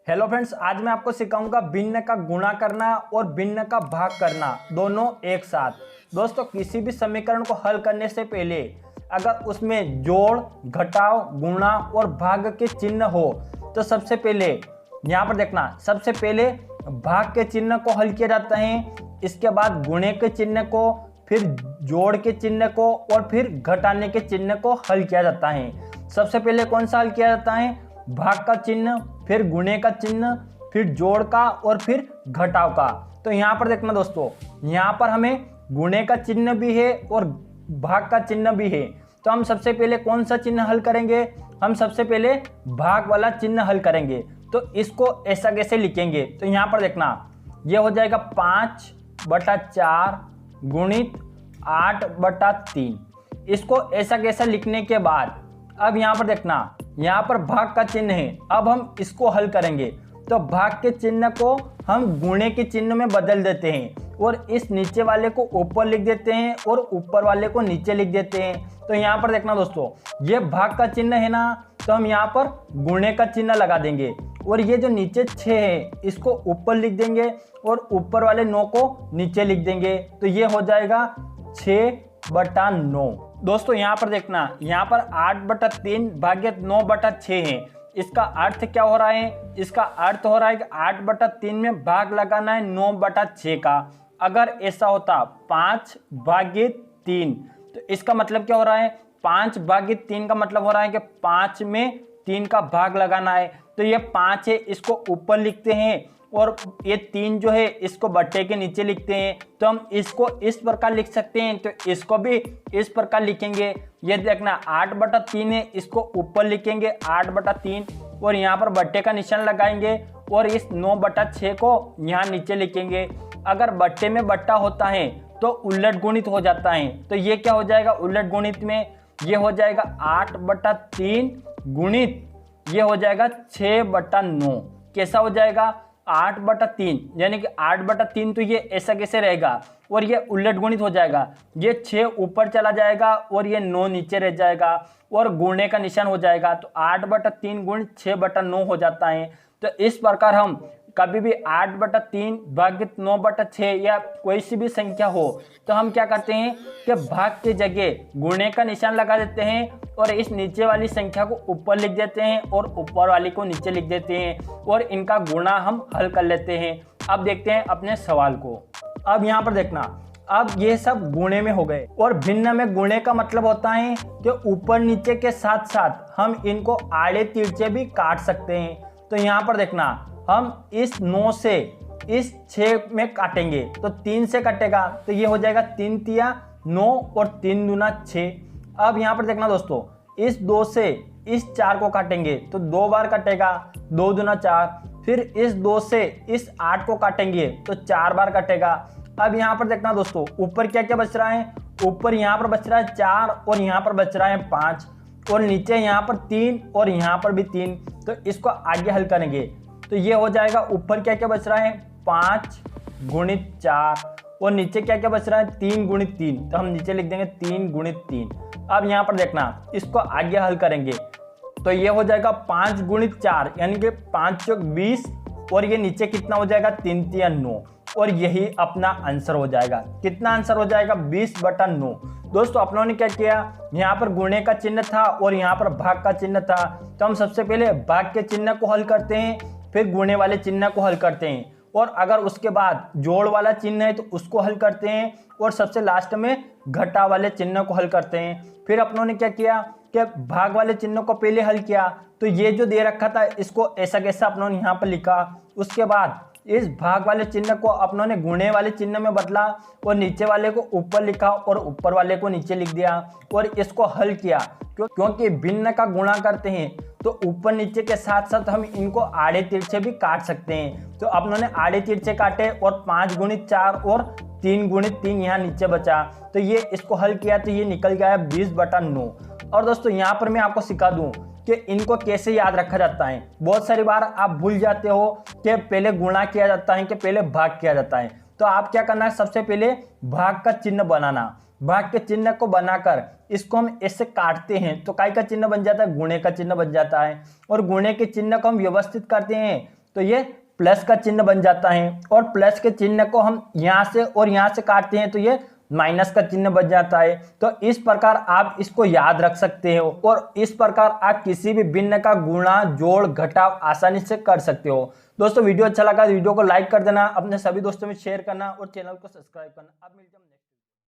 Hello friends, आज मैं आपको सिखाऊंगा भिन्न का गुणा करना और भिन्न का भाग करना दोनों एक साथ। दोस्तों, किसी भी समीकरण को हल करने से पहले अगर उसमें जोड़, घटाव, गुणा और भाग के चिन्ह हो तो सबसे पहले यहाँ पर देखना, सबसे पहले भाग के चिन्ह को हल किया जाता है, इसके बाद गुणे के चिन्ह को, फिर जोड़ के चिन्ह को और फिर घटाने के चिन्ह को हल किया जाता है। सबसे पहले कौन सा हल किया जाता है? भाग का चिन्ह, फिर गुणे का चिन्ह, फिर जोड़ का और फिर घटाव का। तो यहाँ पर देखना दोस्तों, यहाँ पर हमें गुणे का चिन्ह भी है और भाग का चिन्ह भी है। तो हम सबसे पहले कौन सा चिन्ह हल करेंगे? हम सबसे पहले भाग वाला चिन्ह हल करेंगे। तो इसको ऐसा कैसे लिखेंगे? तो यहाँ पर देखना, ये हो जाएगा 5/4 गुणित 8/3। इसको ऐसा कैसा लिखने के बाद अब यहाँ पर देखना, यहाँ पर भाग का चिन्ह है, अब हम इसको हल करेंगे। तो भाग के चिन्ह को हम गुणे के चिन्ह में बदल देते हैं और इस नीचे वाले को ऊपर लिख देते हैं और ऊपर वाले को नीचे लिख देते हैं। तो यहाँ पर देखना दोस्तों, ये भाग का चिन्ह है ना, तो हम यहाँ पर गुणे का चिन्ह लगा देंगे और ये जो नीचे 6 है इसको ऊपर लिख देंगे और ऊपर वाले 9 को नीचे लिख देंगे। तो ये हो जाएगा 6/9। दोस्तों यहाँ पर देखना, यहाँ पर 8/3 भाग्य 9/6 है। इसका अर्थ क्या हो रहा है? इसका अर्थ हो रहा है कि 8/3 में भाग लगाना है 9/6 का। अगर ऐसा होता 5/3, तो इसका मतलब क्या हो रहा है? 5/3 का मतलब हो रहा है कि 5 में 3 का भाग लगाना है। तो ये 5 है, इसको ऊपर लिखते हैं और ये 3 जो है इसको बट्टे के नीचे लिखते हैं। तो हम इसको इस प्रकार लिख सकते हैं, तो इसको भी इस प्रकार लिखेंगे। ये देखना 8/3 है, इसको ऊपर लिखेंगे 8/3 और यहाँ पर बट्टे का निशान लगाएंगे और इस 9/6 को यहाँ नीचे लिखेंगे। अगर बट्टे में बट्टा होता है तो उलट गुणित हो जाता है। तो ये क्या हो जाएगा उलट गुणित में? ये हो जाएगा 8/3 गुणित ये हो जाएगा 6/9। कैसा हो जाएगा? 8/3, यानी कि 8/3 तो ये ऐसा कैसे रहेगा और ये उलट गुणित हो जाएगा। ये 6 ऊपर चला जाएगा और ये 9 नीचे रह जाएगा और गुणे का निशान हो जाएगा। तो 8/3 गुणित 6/9 हो जाता है। तो इस प्रकार हम कभी भी 8/3 भागित 9/6 या कोई सी भी संख्या हो तो हम क्या करते हैं कि भाग के जगह गुणे का निशान लगा देते हैं और इस नीचे वाली संख्या को ऊपर लिख देते हैं और ऊपर वाली को नीचे लिख देते हैं और इनका गुणा हम हल कर लेते हैं। अब देखते हैं अपने सवाल को। अब यहाँ पर देखना, अब ये सब गुणे में हो गए और भिन्न में गुणे का मतलब होता है कि ऊपर नीचे के साथ साथ हम इनको आड़े तिरछे भी काट सकते हैं। तो यहाँ पर देखना, हम इस 9 से इस 6 में काटेंगे तो 3 से कटेगा, तो ये हो जाएगा 3 तिया 9 और 3 दूना 6। अब यहाँ पर देखना दोस्तों, इस 2 से इस 4 को काटेंगे तो 2 बार कटेगा, 2 दूना 4। फिर इस 2 से इस 8 को काटेंगे तो 4 बार कटेगा। अब यहाँ पर देखना दोस्तों, ऊपर क्या क्या बच रहा है? ऊपर यहाँ पर बच रहा है 4 और यहाँ पर बच रहा है 5 और नीचे यहाँ पर 3 और यहाँ पर भी 3। तो इसको आगे हल करेंगे तो ये हो जाएगा, ऊपर क्या क्या बच रहा है? 5 गुणित 4 और नीचे क्या क्या बच रहा है? 3 गुणित 3। तो हम नीचे लिख देंगे 3 गुणित 3। अब यहाँ पर देखना, इसको आगे हल करेंगे तो ये हो जाएगा 5 गुणित 4 यानी कि 5 चौक 20 और ये नीचे कितना हो जाएगा? 3 तिया 9 और यही अपना आंसर हो जाएगा। कितना आंसर हो जाएगा? 20/9। दोस्तों, आप लोगों ने क्या किया, यहाँ पर गुणे का चिन्ह था और यहाँ पर भाग का चिन्ह था, तो हम सबसे पहले भाग के चिन्ह को हल करते हैं, फिर गुणे वाले चिन्ह को हल करते हैं और अगर उसके बाद जोड़ वाला चिन्ह है तो उसको हल करते हैं और सबसे लास्ट में घटा वाले चिन्ह को हल करते हैं। फिर अपनों ने क्या किया कि भाग वाले चिन्ह को पहले हल किया, तो ये जो दे रखा था इसको ऐसा कैसा अपनों ने यहाँ पर लिखा। उसके बाद इस भाग वाले चिन्ह को अपनों ने गुणे वाले चिन्ह में बदला और नीचे वाले को ऊपर लिखा और ऊपर वाले को नीचे लिख दिया और इसको हल किया। क्योंकि भिन्न का गुणा करते हैं तो ऊपर नीचे के साथ साथ हम इनको आड़े तिरछे भी काट सकते हैं। तो अपनों ने आड़े तिरछे काटे और 5 गुणित 4 और 3 गुणित 3 यहाँ नीचे बचा, तो ये इसको हल किया तो ये निकल गया 20/9। और दोस्तों, यहाँ पर मैं आपको सिखा दूं कि इनको कैसे याद रखा जाता है। बहुत सारी बार आप भूल जाते हो कि पहले गुणा किया जाता है कि पहले भाग किया जाता है। तो आप क्या करना है, सबसे पहले भाग का चिन्ह बनाना। भाग के चिन्ह को बनाकर इसको हम ऐसे काटते हैं तो काय का चिन्ह बन जाता है? गुणे का चिन्ह बन जाता है। और गुणे के चिन्ह को हम व्यवस्थित करते हैं तो ये प्लस का चिन्ह बन जाता है, और प्लस के चिन्ह को हम यहाँ से और यहाँ से काटते हैं तो ये माइनस का चिन्ह बन जाता है। तो इस प्रकार आप इसको याद रख सकते हो, और इस प्रकार आप किसी भी भिन्न का गुणा जोड़ घटाव आसानी से कर सकते हो। दोस्तों वीडियो अच्छा लगा तो वीडियो को लाइक कर देना, अपने सभी दोस्तों में शेयर करना और चैनल को सब्सक्राइब करना। अब मिलते हैं।